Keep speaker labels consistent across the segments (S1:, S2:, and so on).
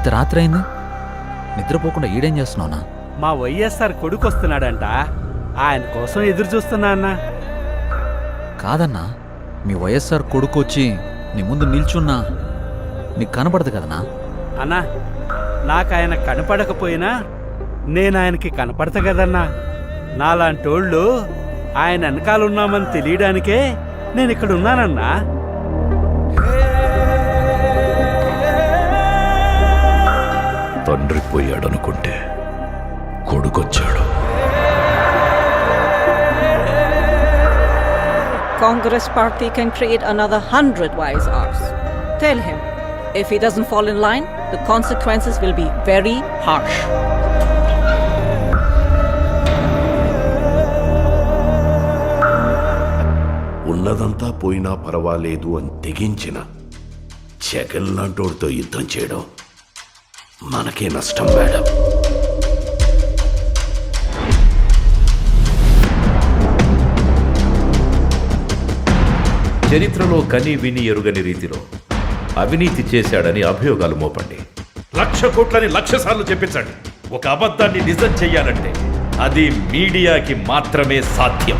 S1: ఇంత రాత్రి అయింది, నిద్రపోకుండా ఈడేం చేస్తున్నావునా?
S2: మా వైఎస్ఆర్ కొడుకు వస్తున్నాడంట, ఆయన కోసం ఎదురు చూస్తున్నా అన్నా.
S1: కాదన్నా, మీ వైఎస్ఆర్ కొడుకు వచ్చి నీ ముందు నిల్చున్నా నీకు కనపడదు కదనా?
S2: అన్నా, నాకు ఆయన కనపడకపోయినా నేను ఆయనకి కనపడతా కదన్నా. నాలాంటోళ్ళు ఆయన వెనకాలన్నామని తెలియడానికే నేను ఇక్కడ ఉన్నానన్నా.
S3: తండ్రి పోయాడనుకుంటే కొడుకొచ్చాడు.
S4: Congress party can create another 100 wise hours. Tell him, if he doesn't fall in line, the consequences will be very harsh.
S3: ఉన్నదంతా పోయినా పర్వాలేదు అని తెగించిన జగన్ లాంటోడితో యుద్ధం చేయడం మనకే నష్టం మేడం.
S5: చరిత్రలో కని విని ఎరుగని రీతిలో అవినీతి చేశాడని అభియోగాలు మోపండి. 1,00,000 కోట్లని 1,00,000 సార్లు చెప్పించండి. ఒక అబద్ధాన్ని నిజం చెయ్యాలంటే అది మీడియాకి మాత్రమే సాధ్యం.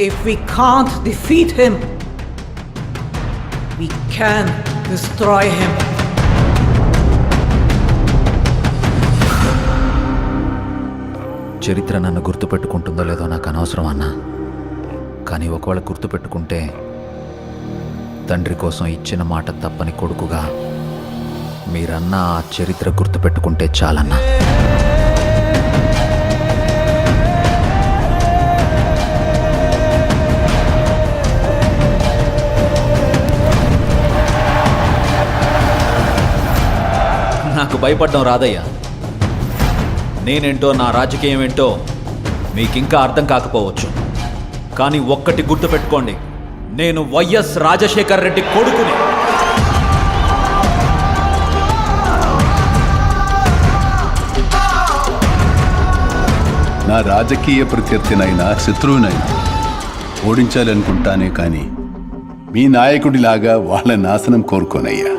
S4: If we can't defeat him, we can destroy him.
S1: చరిత్ర నన్ను గుర్తుపెట్టుకుంటుందో లేదో నాకు అనవసరం అన్నా, కానీ ఒకవేళ గుర్తుపెట్టుకుంటే తండ్రి కోసం ఇచ్చిన మాట తప్పని కొడుకుగా మీరన్నా ఆ చరిత్ర గుర్తుపెట్టుకుంటే చాలన్నా. నాకు భయపడడం రాదయ్యా. నేనేంటో, నా రాజకీయం ఏంటో మీకింకా అర్థం కాకపోవచ్చు, కానీ ఒక్కటి గుర్తుపెట్టుకోండి, నేను వైఎస్ రాజశేఖర్ రెడ్డి కొడుకుని.
S6: నా రాజకీయ ప్రత్యర్థినైనా శత్రువునైనా ఓడించాలనుకుంటానే కానీ మీ నాయకుడిలాగా వాళ్ళ నాశనం కోరుకోనయ్యా.